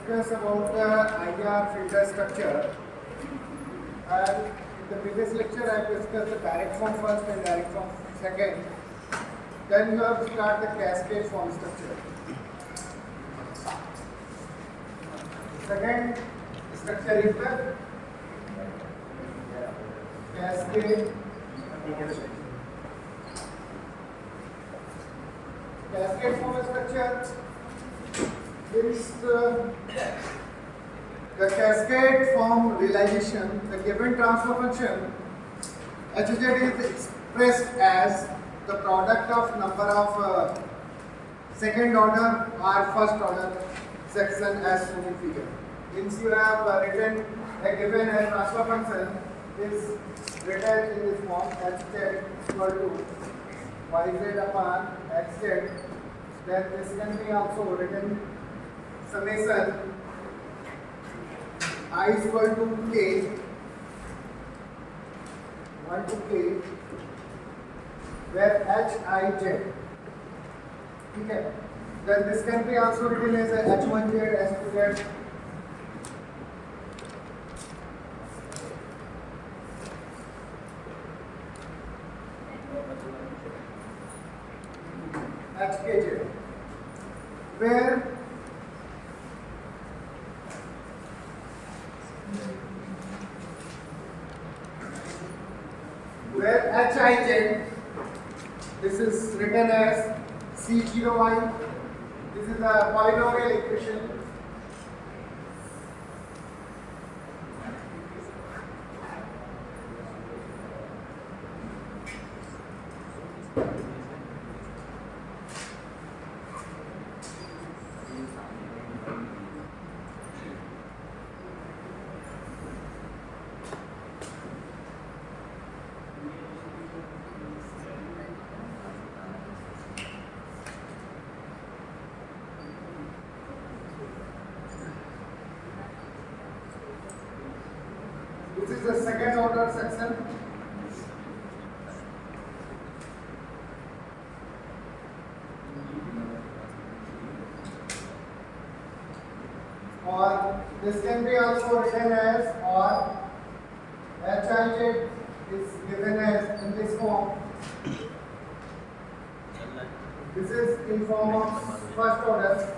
discuss about the IR filter structure. And in the previous lecture, I discussed the direct form first and direct form second. Then you have to start the cascade form structure. Second structure is the cascade. Cascade form structure is the cascade form realization. The given transfer function Hz is expressed as the product of number of second order or first order section as shown in figure. Since you have written a given transfer function is written in this form Hz equal to yz upon xz, then this can be also written summation I is equal to k 1 to k where hij. Okay. Then this can be also written as a h1z, h2z. HKJ, where Hij, this is written as C0I. This is a polynomial equation. This is the second order section. Or this can be also written as, or Hij is given as in this form. This is in form of first order.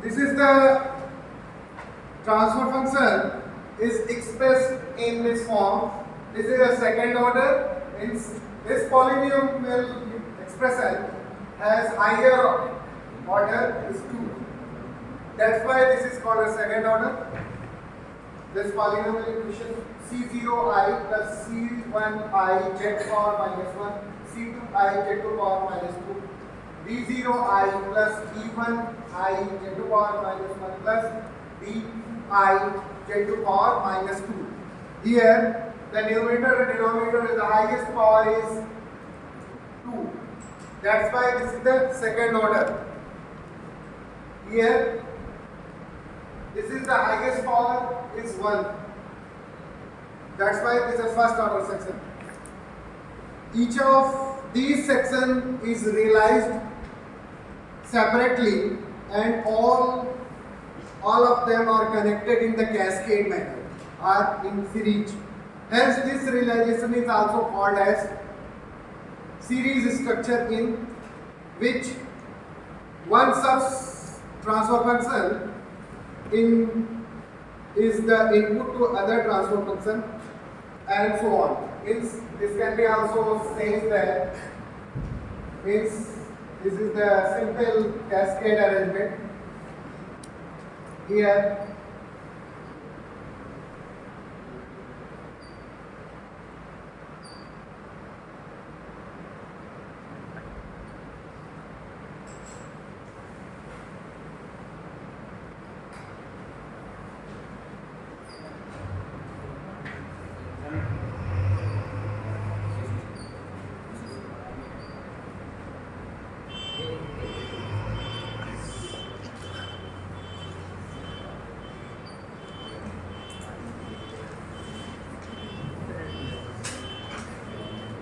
This is the transfer function is expressed in this form. This is a second order. This polynomial expression has higher order is 2. That's why this is called a second order. This polynomial equation C0I plus C1I z to power minus 1, C2I z to power minus 2. D0I plus D1I z to power minus 1 plus Di z to power minus 2. Here the numerator and denominator is the highest power is 2. That's why this is the second order. Here this is the highest power is 1. That's why this is a first order section. Each of these sections is realized separately and all of them are connected in the cascade manner or in series. Hence this realization is also called as series structure, in which one such transfer function is the input to other transfer function and so on. Means this can be also said that means this is the simple cascade arrangement. Here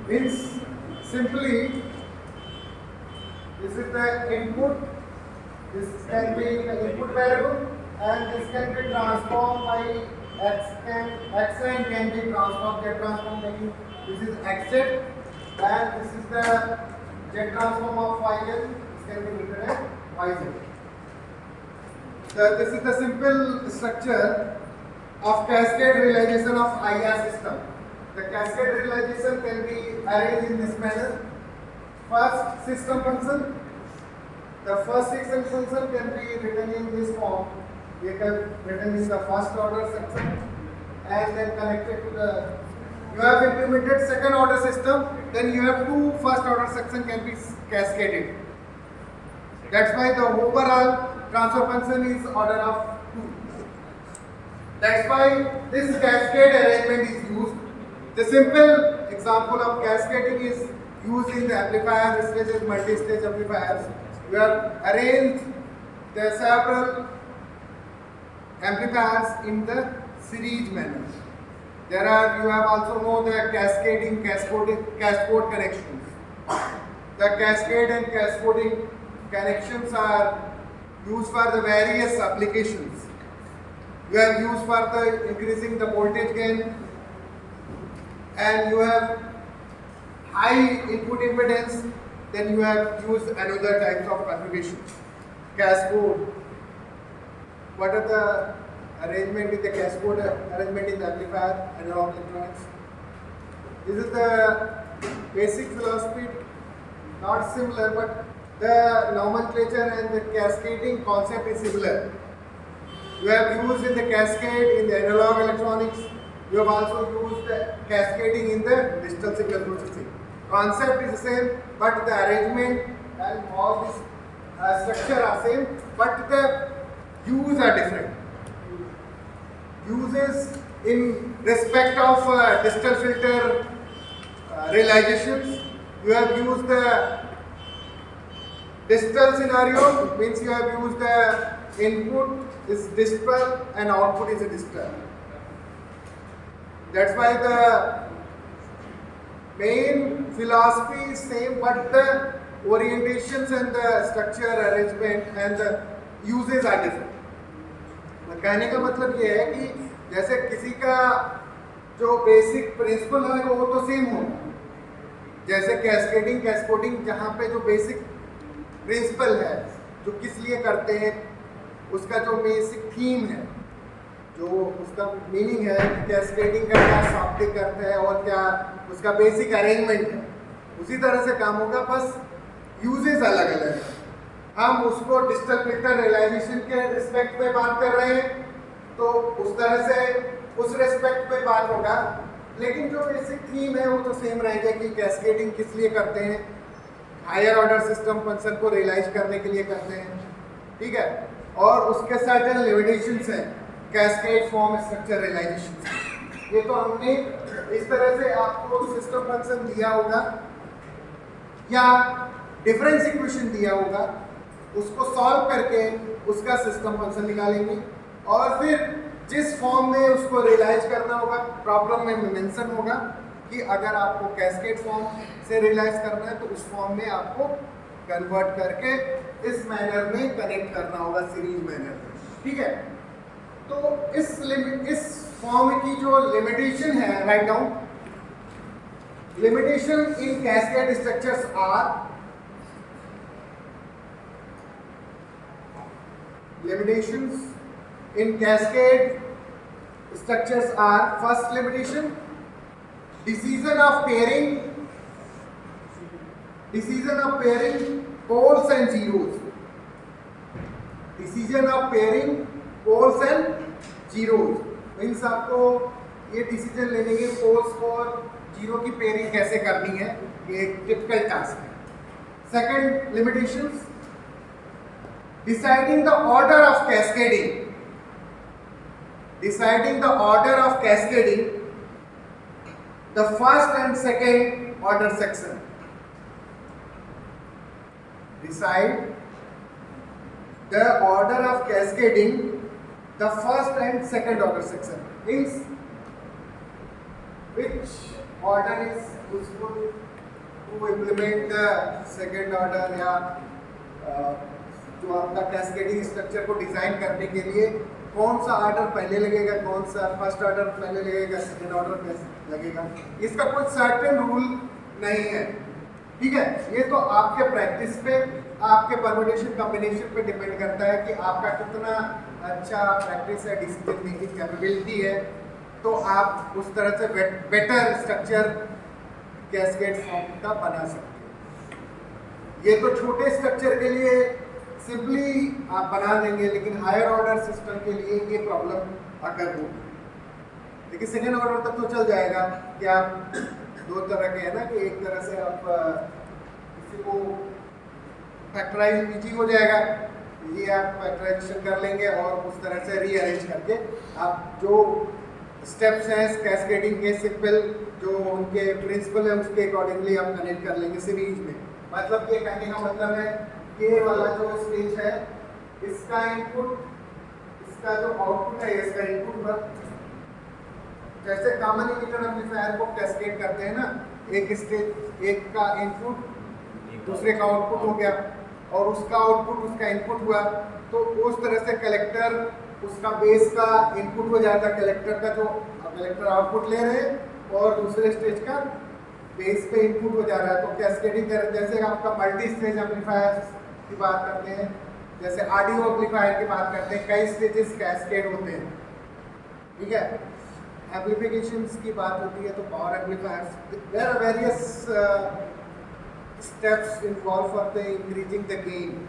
Means simply this is the input, this can be the input variable, and this can be transformed by xn can be transformed, get transform making this is xz, and this is the z transform of yn, this can be written as yz. So this is the simple structure of cascade realization of IR system. The cascade realization can be arranged in this manner. First system function. The first system function can be written in this form. You can written in the first order section and then connected to the. You have implemented second order system. Then you have two first order section can be cascaded. That's why the overall transfer function is order of 2. That's why this cascade arrangement is used. The simple example of cascading is used in the amplifier stages, multi-stage amplifiers. You have arranged the several amplifiers in the series manner. You have also know the cascode connections. The cascade and cascoding connections are used for the various applications. You have used for the increasing the voltage gain, and you have high input impedance, then you have used another types of configuration. Cascode. What are the arrangement in the cascode arrangement in the amplifier, analog electronics? This is the basic philosophy, not similar, but the nomenclature and the cascading concept is similar. You have used in the cascade in the analog electronics. You have also used the cascading in the digital signal processing. Concept is the same, but the arrangement and all this structure are same, but the use are different. Uses in respect of digital filter realizations. You have used the digital scenario, means you have used the input is digital and output is a digital. That's why the main philosophy is same, but the orientations and the structure arrangement and the uses are different. कहने का मतलब ये है कि जैसे किसी का जो बेसिक प्रिंसिपल है वो तो सेम होगा, जैसे कैस्केडिंग कैस्कोडिंग जहाँ पे जो बेसिक प्रिंसिपल है जो किस लिए करते हैं, उसका जो बेसिक थीम है, जो उसका मीनिंग है कि कैस्केडिंग का क्या शाब्दिक अर्थ है और क्या उसका बेसिक अरेंजमेंट है, उसी तरह से काम होगा, बस यूजेस अलग अलग है। हम उसको डिजिटल फिल्टर रियलाइजेशन के रिस्पेक्ट में बात कर रहे हैं तो उस तरह से उस रिस्पेक्ट में बात होगा, लेकिन जो बेसिक थीम है वो तो सेम रहेगा कि कैस्केडिंग किस लिए करते हैं, हायर ऑर्डर सिस्टम फंक्शन को रियलाइज करने के लिए करते हैं, ठीक है, और उसके सर्टेन लिमिटेशंस हैं कैस्केड फॉर्म स्ट्रक्चर रियलाइजेशन। ये तो हमने इस तरह से आपको सिस्टम फंक्शन दिया होगा या डिफरेंस इक्वेशन दिया होगा, उसको सॉल्व करके उसका सिस्टम फंक्शन निकालेंगे और फिर जिस फॉर्म में उसको रियलाइज करना होगा प्रॉब्लम में मेंशन होगा कि अगर आपको कैस्केड फॉर्म से रियलाइज करना है तो उस फॉर्म में आपको कन्वर्ट करके इस मैनर में कनेक्ट करना होगा सीरीज मैनर में, ठीक है। तो इस फॉर्म की जो लिमिटेशन है, write down, limitation in cascade structures are limitations in cascade structures are: first limitation, decision of pairing poles and zeros. Decision of pairing poles and zeros means आपको ये डिसीजन लेने के पोल्स और zero की pairing कैसे करनी है, ये एक टिपिकल टास्क है। Second limitations, deciding the order of cascading. Deciding the order of cascading, the first and second order section. Decide the order of cascading, the first and second order section. Means which order is useful to implement the second order या जो आपका cascading structure को design करने के लिए कौन सा order पहले लगेगा, कौन सा फर्स्ट ऑर्डर पहले लगेगा, सेकंड ऑर्डर कैसे लगेगा, इसका कोई सर्टेन रूल नहीं है। ठीक है, ये तो आपके प्रैक्टिस पे, आपके परमुटेशन कॉम्बिनेशन पे डिपेंड करता है कि आपका कितना अच्छा प्रैक्टिस है, डिसीजन मेकिंग कैपेबिलिटी है, तो आप उस तरह से बेटर स्ट्रक्चर कैस्केड फॉर्म का बना सकते हैं। ये तो छोटे स्ट्रक्चर के लिए सिंपली आप बना देंगे, लेकिन हायर ऑर्डर सिस्टम के लिए ये प्रॉब्लम अगर होगी। लेकिन सेकेंड ऑर्डर तक तो चल जाएगा कि आप दो तरह के है ना, कि एक तरह से आप किसी को फैक्टराइज इजी हो जाएगा, ये आप फैक्टराइजेशन कर लेंगे और उस तरह से रीअरेंज करके आप जो स्टेप्स हैं कैस्केडिंग के, सिंपल जो उनके प्रिंसिपल है उसके अकॉर्डिंगली आप कनेक्ट कर लेंगे सीरीज में। मतलब ये कहने का मतलब है ये वाला जो स्टेज है इसका इनपुट, इसका जो आउटपुट है इसका इनपुट पर, जैसे कॉमन इमिटर एम्पलीफायर को कैस्केड करते हैं ना, एक स्टेज एक का इनपुट दूसरे का आउटपुट हो गया और उसका आउटपुट उसका इनपुट हुआ, तो उस तरह से कलेक्टर उसका बेस का इनपुट हो जाता है, कलेक्टर का जो कलेक्टर आउटपुट ले रहे हैं और दूसरे स्टेज का बेस पे इनपुट हो जा रहा है। तो कैस्केडिंग कर, जैसे आपका मल्टी स्टेज एम्पलीफायर की बात करते हैं, जैसे ऑडियो एम्पलीफायर की बात करते हैं, कई स्टेजेस कैस्केड होते हैं। ठीक है, एम्पलीफिकेशंस की बात होती है तो power amplifiers, there are various steps involve for the increasing the gain,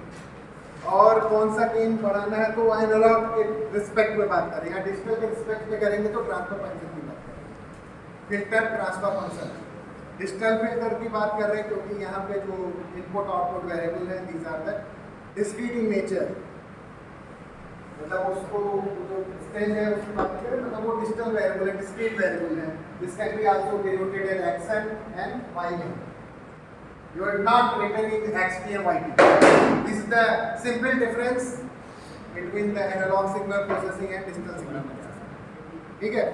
और कौन सा गेन बढ़ाना है तो एनालॉग के रिस्पेक्ट में बात करें या डिजिटल के रिस्पेक्ट में करेंगे तो ट्रांसफर फंक्शन की बात करें, filter transfer function. Digital filter की बात कर रहे हैं क्योंकि यहाँ पे जो इनपुट आउटपुट वेरिएबल है these are the discrete in nature, मतलब उसको जो स्टेज है उसकी बात करें मतलब वो डिजिटल वेरिएबल है, डिस्क्रीट वेरिएबल है, this can be also denoted as xn and yn. You are not written in xt and yt. This is the simple difference between the analog signal processing and digital signal processing. ठीक है,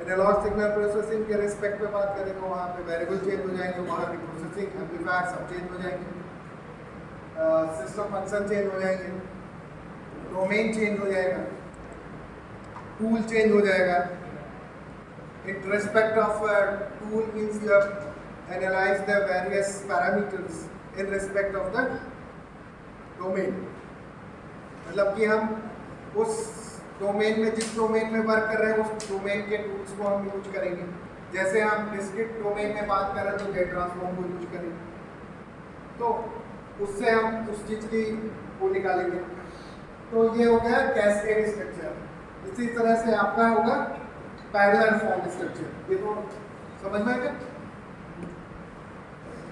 analogue signal processing के respect में बात करें तो वहाँ पे variable change हो जाएंगे, वहाँ की प्रोसेसिंग एम्पलीफायर सब चेंज हो जाएंगे, सिस्टम फंक्शन चेंज हो जाएंगे, डोमेन चेंज हो जाएगा, टूल चेंज हो जाएगा। In respect of tool means you have analyse the various parameters in respect of the domain, मतलब कि हम उस डोमेन में जिस डोमेन में वर्क कर रहे हैं उस डोमेन के टूल्स को हम यूज करेंगे। जैसे हम डिस्क्रीट डोमेन में बात कर रहे हैं तो गेट ट्रांसफॉर्म को यूज करेंगे, तो उससे हम उस चीज़ की वो निकालेंगे। तो ये हो गया कैस्केड स्ट्रक्चर। इसी तरह से आपका होगा पैरेलल फॉर्म स्ट्रक्चर। ये तो समझ में आएगा।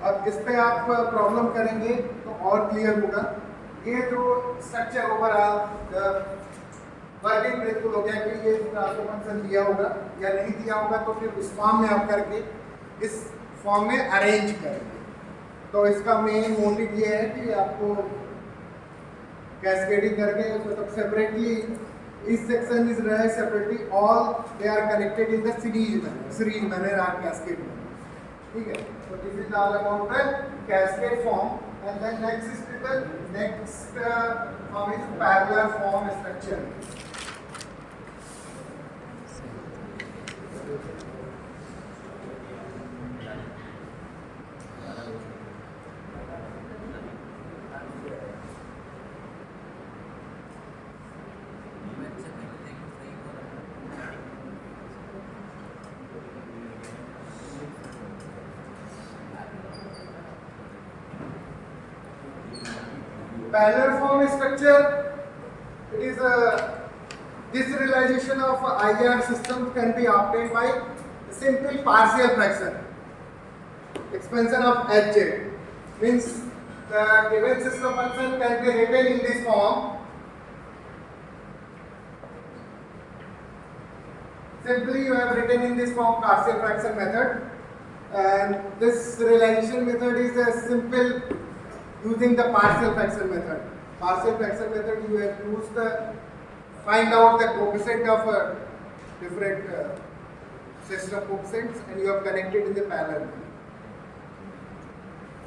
अब इस पे आप प्रॉब्लम करेंगे तो और क्लियर होगा। ये जो स्ट्रक्चर ओवरऑल वर्किंग प्रिंसिपल हो गया कि ये ट्रांसफर फंक्शन दिया होगा या नहीं दिया होगा, तो फिर उस फॉर्म में आप करके इस फॉर्म में अरेंज करेंगे। तो इसका मेन मोटिव ये है कि आपको कैस्केडिंग करके मतलब सेपरेटली इस सेक्शन इज रहे separately, all they are connected in the series manner or cascade manner. ठीक है, तो this is all about the cascade form and then next form is parallel form structure. Parallel form structure, it is this realization of IR system can be obtained by simple partial fraction expansion of Hz, means the given system function can be written in this form. Simply you have written in this form partial fraction method, and this realization method is a simple using the partial fraction method. Partial fraction method you have used the find out the coefficient of different system coefficients and you have connected in the parallel.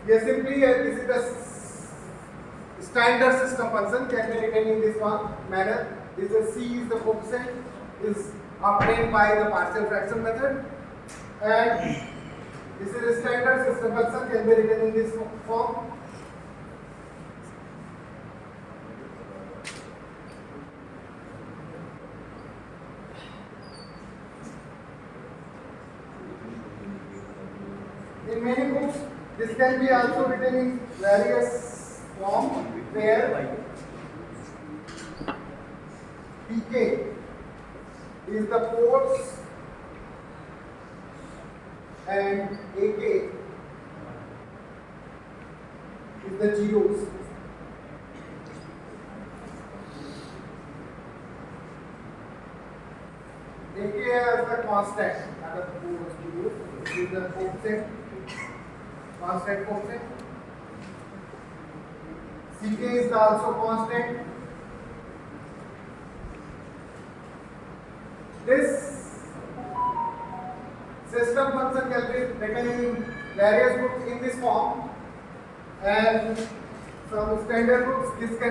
Yes, simply this is the standard system function can be written in this one manner. This is C is the coefficient is obtained by the partial fraction method, and this is a standard system function can be written in this form. In many books, this can be also written in various forms where pk is the ports and ak is the zeros. AK as the constant, that is the ports zeros, is the coefficient, constant coefficient. Ck is also constant. This system function can be written in various books in this form, and some standard books this can